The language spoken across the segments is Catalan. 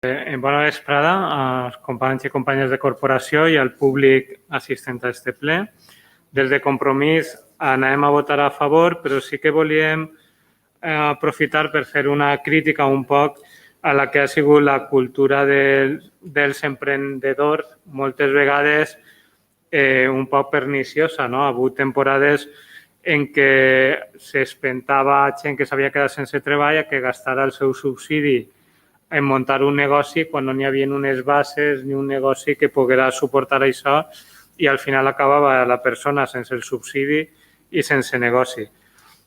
Bona vesprada als companys i companyes de corporació i al públic assistent a este ple. Des de Compromís anem a votar a favor, però sí que volíem aprofitar per fer una crítica un poc a la que ha sigut la cultura dels emprenedors, moltes vegades un poc perniciosa. No? Ha hagut temporades en què s'espentava gent que s'havia quedat sense treball a que gastara el seu subsidi en muntar un negoci quan no n'hi havia unes bases ni un negoci que poguera suportar això i al final acabava la persona sense el subsidi i sense negoci.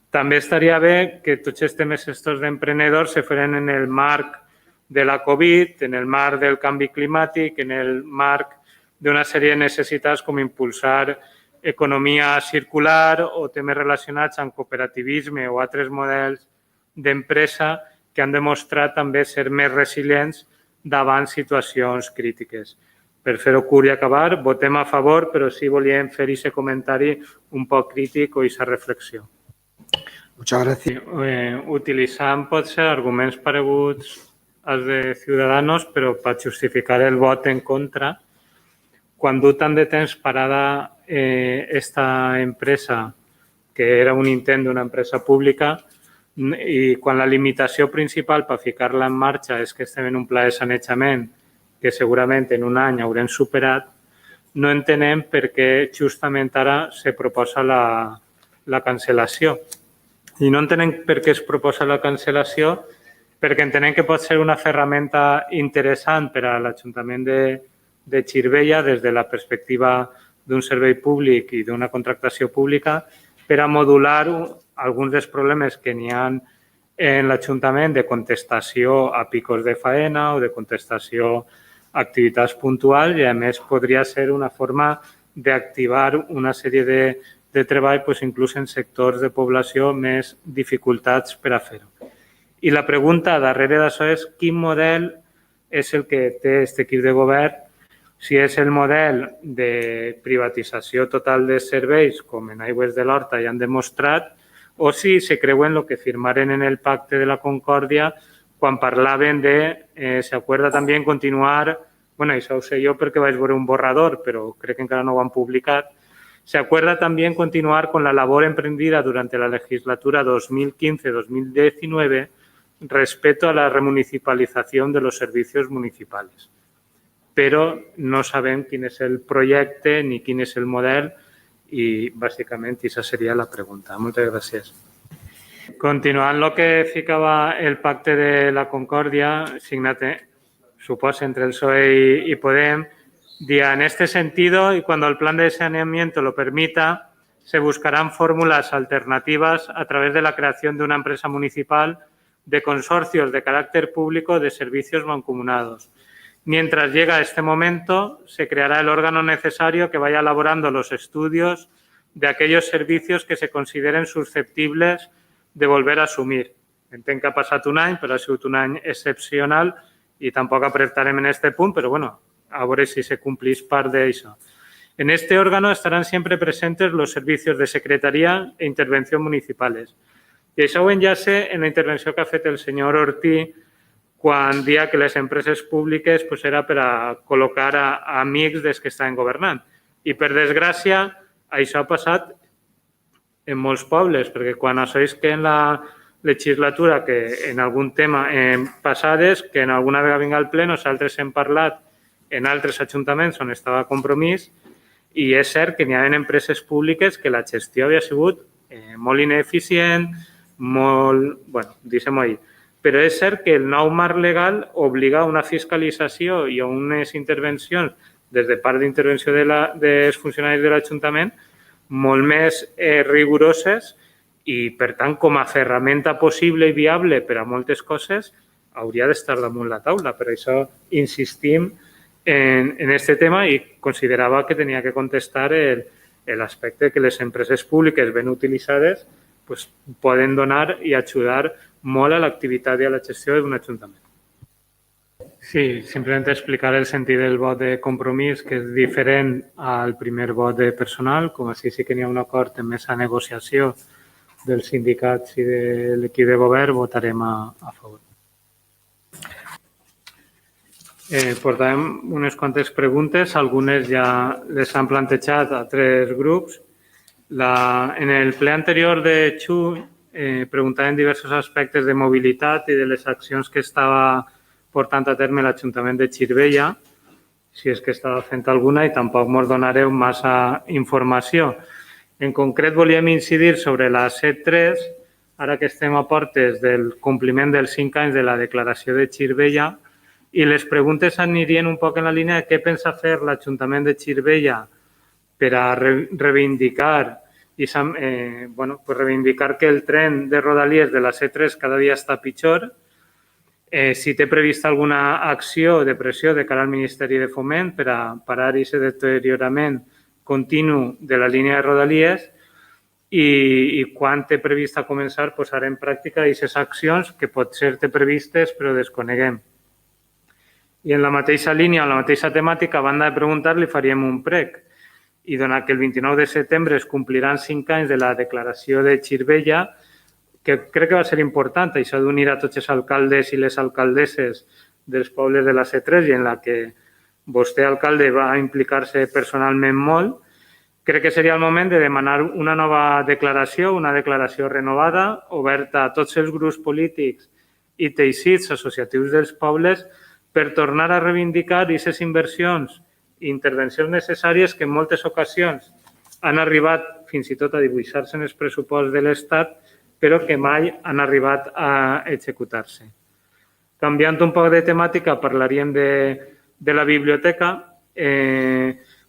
També estaria bé que tots els temes estos d'emprenedors se feren en el marc de la Covid, en el marc del canvi climàtic, en el marc d'una sèrie de necessitats com impulsar economia circular o temes relacionats amb cooperativisme o altres models d'empresa que han demostrat també ser més resilients davant situacions crítiques. Per fer-ho curt i acabar, votem a favor, però sí volíem fer aquest comentari un poc crític o aquesta reflexió. Muchas gracias. Utilitzant potser arguments pareguts als de Ciudadanos, però per justificar el vot en contra, quan du tant de temps parada esta empresa, que era un intent d'una empresa pública, i quan la limitació principal per ficar-la en marxa és que estem en un pla de sanejament que segurament en un any haurem superat, no entenem per què justament ara se proposa la cancel·lació. I no entenem per què es proposa la cancel·lació, perquè entenem que pot ser una ferramenta interessant per a l'Ajuntament de Xirivella des de la perspectiva d'un servei públic i d'una contractació pública per a modular alguns dels problemes que n'hi ha en l'Ajuntament de contestació a picos de faena o de contestació a activitats puntuals i, a més, podria ser una forma d'activar una sèrie de treball inclús en sectors de població més dificultats per a fer-ho. I la pregunta darrere d'això és quin model és el que té aquest equip de govern, si és el model de privatització total de serveis, com en Aigües de l'Horta ja han demostrat, o si se creuen el que firmaren en el Pacte de la Concòrdia quan parlaven de, se acuerda també en continuar, bueno, això ho sé jo perquè vaig veure un borrador, però crec que encara no ho han publicat, se acuerda també en continuar con la labor emprendida durante la legislatura 2015-2019 respecto a la remunicipalización de los servicios municipales. Però no sabem quin és el projecte ni quin és el model i, bàsicament, aquesta seria la pregunta. Moltes gràcies. Continuant el que ficava el Pacte de la Concòrdia, signat, suposo, entre el PSOE y Podem, en este sentido, y cuando el plan de saneamiento lo permita, se buscarán fórmulas alternativas a través de la creación de una empresa municipal de consorcios de carácter público de servicios mancomunados. Mientras llega este momento, se creará el órgano necesario que vaya elaborando los estudios de aquellos servicios que se consideren susceptibles de volver a assumir. Entenc que ha passat un any, però ha sigut un any excepcional i tampoc apretarem en este punt, però bueno, a veure si se complís part d'això. En este órgano estarán siempre presentes los servicios de secretaría e intervención municipales. I això ho enllace en la intervenció que ha fet el senyor Ortí quan dia que les empreses públiques era per a col·locar a amics dels que estaven governant. I, per desgràcia, això ha passat en molts pobles, perquè quan això és que en la legislatura, que en algun tema passades, que en alguna vegada vinga al ple, nosaltres hem parlat en altres ajuntaments on estava Compromís i és cert que n'hi ha empreses públiques que la gestió havia sigut molt ineficient, molt, bueno, deixem-ho ahí. Però és cert que el nou marc legal obliga a una fiscalització i a unes intervencions des de part d'intervenció dels funcionaris de l'Ajuntament molt més rigoroses i, per tant, com a ferramenta possible i viable per a moltes coses, hauria d'estar damunt la taula. Per això insistim en aquest tema i considerava que tenia que contestar l'aspecte que les empreses públiques ben utilitzades poden donar i ajudar molt a l'activitat i a la gestió d'un ajuntament. Sí, simplement explicar el sentit del vot de Compromís, que és diferent al primer vot de personal, com així sí que n'hi ha un acord en més a negociació dels sindicats i de l'equip de govern, votarem a favor. Portàvem unes quantes preguntes, algunes ja les han plantejat a 3 grups. En el ple anterior de juny preguntàvem diversos aspectes de mobilitat i de les accions que estava portant a terme l'Ajuntament de Xirivella, si és que estava fent alguna, i tampoc ens donareu massa informació. En concret, volíem incidir sobre la C3, ara que estem a portes del compliment dels 5 anys de la declaració de Xirivella, i les preguntes anirien un poc en la línia de què pensa fer l'Ajuntament de Xirivella per a reivindicar que el tren de Rodalies de la C3 cada dia està pitjor, si té prevista alguna acció de pressió de cara al Ministeri de Foment per a parar aquest deteriorament continu de la línia de Rodalies i quan té prevista començar a posar en pràctica aquestes accions que potser té previstes però desconeguem. I en la mateixa línia, en la mateixa temàtica, a banda de preguntar, li faríem un prec. I donat que el 29 de setembre es compliran 5 anys de la declaració de Xirivella, que crec que va ser important, això d'unir a tots els alcaldes i les alcaldesses dels pobles de la C3 i en la que vostè, alcalde, va implicar-se personalment molt, crec que seria el moment de demanar una nova declaració, una declaració renovada, oberta a tots els grups polítics i teixits associatius dels pobles per tornar a reivindicar aquestes inversions i intervencions necessàries que en moltes ocasions han arribat fins i tot a dibuixar-se en els pressuposts de l'Estat, però que mai han arribat a executar-se. Canviant un poc de temàtica, parlaríem de la biblioteca.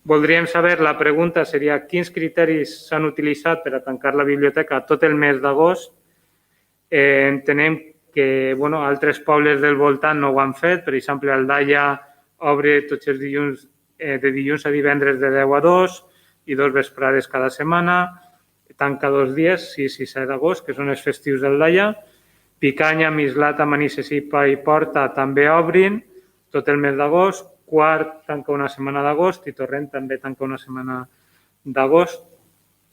Voldríem saber, la pregunta seria quins criteris s'han utilitzat per a tancar la biblioteca tot el mes d'agost. Entenem que altres pobles del voltant no ho han fet. Per exemple, Aldaia obre tots els dilluns, de dilluns a divendres de 10 a 2 i 2 vesprades cada setmana. Tanca 2 dies, 6 i 7 d'agost, que són els festius d'Aldaia. Picanya, Mislata, Manises i Paiporta també obrin tot el mes d'agost. Quart tanca una setmana d'agost i Torrent també tanca una setmana d'agost.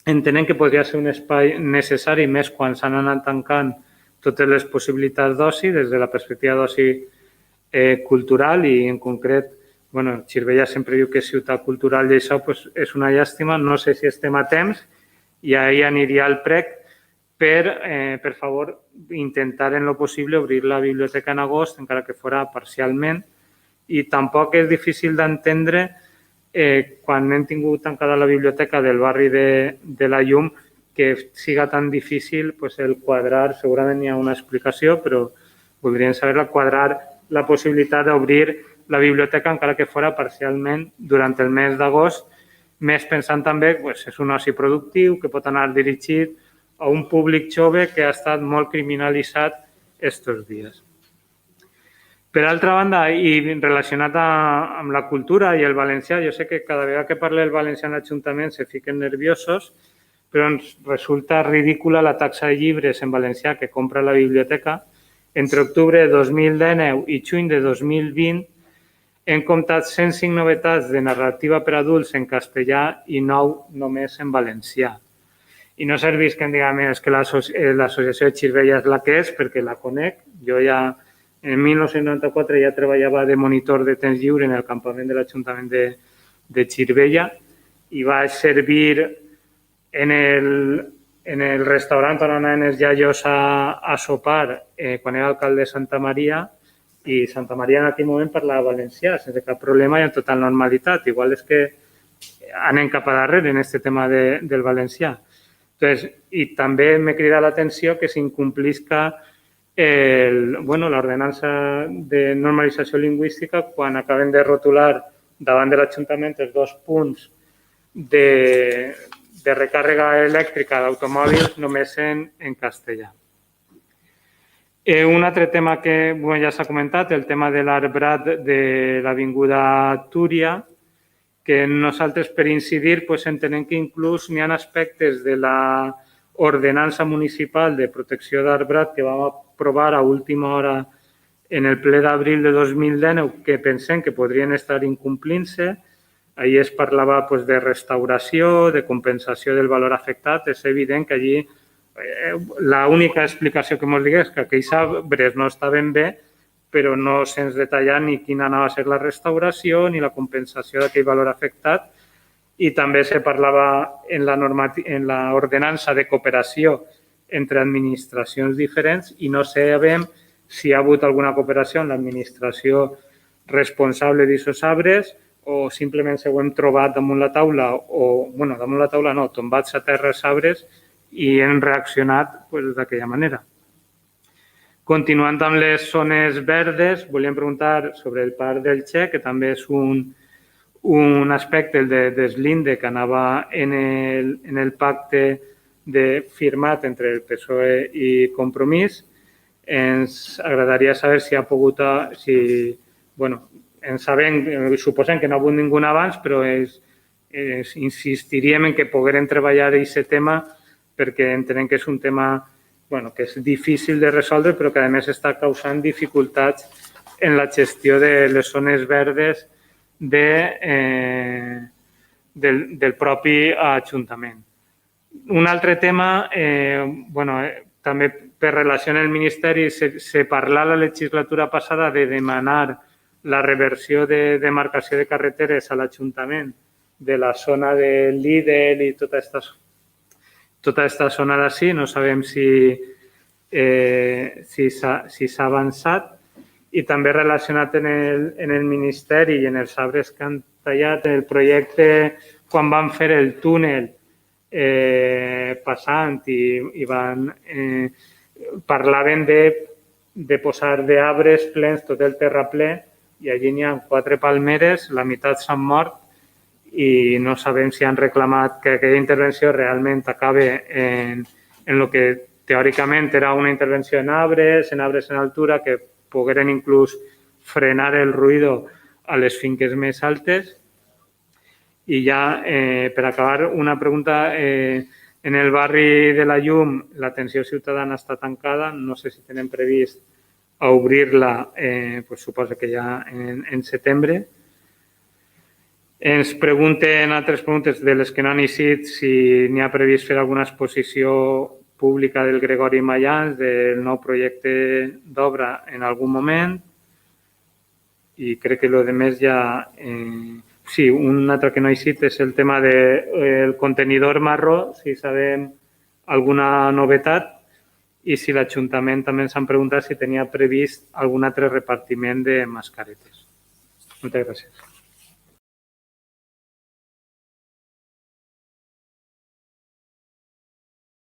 Entenem que podria ser un espai necessari més quan s'han anat tancant totes les possibilitats d'oci, des de la perspectiva d'oci cultural i en concret, Xirivella sempre diu que és ciutat cultural i això és una llàstima. No sé si estem a temps i ahir aniria al prec per favor, intentar en lo possible obrir la biblioteca en agost, encara que fora parcialment. I tampoc és difícil d'entendre quan hem tingut tancada la biblioteca del barri de la Llum que siga tan difícil el quadrar, segurament hi ha una explicació, però voldríem saber quadrar la possibilitat d'obrir la biblioteca encara que fora parcialment durant el mes d'agost, més pensant també que és un oci productiu que pot anar dirigit a un públic jove que ha estat molt criminalitzat aquests dies. Per altra banda, i relacionat amb la cultura i el valencià, jo sé que cada vegada que parla el valencià en l'Ajuntament se fiquen nerviosos, però ens resulta ridícula la taxa de llibres en valencià que compra la biblioteca. Entre octubre de 2019 i juny de 2020 hem comptat 105 novetats de narrativa per adults en castellà i 9 només en valencià. I no serveix que em diguem que l'associació de Xirivella és la que és, perquè la conec. Jo ja en 1994 ja treballava de monitor de temps lliure en el campament de l'Ajuntament de Xirivella i vaig servir en el restaurant on anaven els iaios a sopar quan era alcalde de Santa Maria i Santa Maria en aquell moment parlava valencià sense cap problema i amb total normalitat. Igual és que anem cap a darrere en aquest tema del valencià. I també m'he cridat l'atenció que s'incomplixca l'ordenança de normalització lingüística quan acaben de rotular davant de l'Ajuntament els 2 punts de recàrrega elèctrica d'automòbils només en castellà. Un altre tema que ja s'ha comentat, el tema de l'arbrat de l'avinguda Túria, que nosaltres per incidir entenem que inclús n'hi ha aspectes de l'ordenança municipal de protecció d'arbrat que vam aprovar a última hora en el ple d'abril de 2019 que pensem que podrien estar incomplint-se. Allí es parlava de restauració, de compensació del valor afectat. És evident que allí l'única explicació que ens digués que aquells arbres no estaven bé però no se'ns detalla ni quina anava a ser la restauració ni la compensació d'aquell valor afectat. I també se parlava en l'ordenança de cooperació entre administracions diferents i no sabem si hi ha hagut alguna cooperació amb l'administració responsable d'aquests arbres o simplement ho hem trobat damunt la taula o, bueno, damunt la taula no, tombats a terra els arbres i hem reaccionat d'aquella manera. Continuant amb les zones verdes, volíem preguntar sobre el Parc del Che, que també és un aspecte, el de deslinde, que anava en el pacte firmat entre el PSOE i Compromís. Ens agradaria saber si ha pogut, suposem que no ha hagut ningú abans, però insistiríem en que poguérem treballar aquest tema perquè entenem que és un tema que és difícil de resoldre però que a més està causant dificultats en la gestió de les zones verdes del propi Ajuntament. Un altre tema, també per relació amb el Ministeri, se parla la legislatura passada de demanar la reversió de demarcació de carreteres a l'Ajuntament de la zona de Lidl i tota aquesta zona d'ací. No sabem si s'ha avançat. I també relacionat en el Ministeri i en els arbres que han tallat, el projecte, quan van fer el túnel passant i parlaven de posar d'arbres plens tot el terraplè i allí n'hi ha 4 palmeres, la meitat s'han mort i no sabem si han reclamat que aquella intervenció realment acabe en el que teòricament era una intervenció en arbres en altura que pogueren inclús frenar el ruïdo a les finques més altes. I ja, per acabar, una pregunta. En el barri de la Llum l'atenció ciutadana està tancada. No sé si tenen previst obrir-la, suposo que ja en setembre. Ens pregunten altres preguntes de les que no han eixit si n'hi ha previst fer alguna exposició pública del Gregori Mayans, del nou projecte d'obra en algun moment. I crec que el més ja... Sí, un altre que no ha eixit és el tema del contenidor marró, si sabem alguna novetat i si l'Ajuntament també ens han preguntat si tenia previst algun altre repartiment de mascaretes. Moltes gràcies.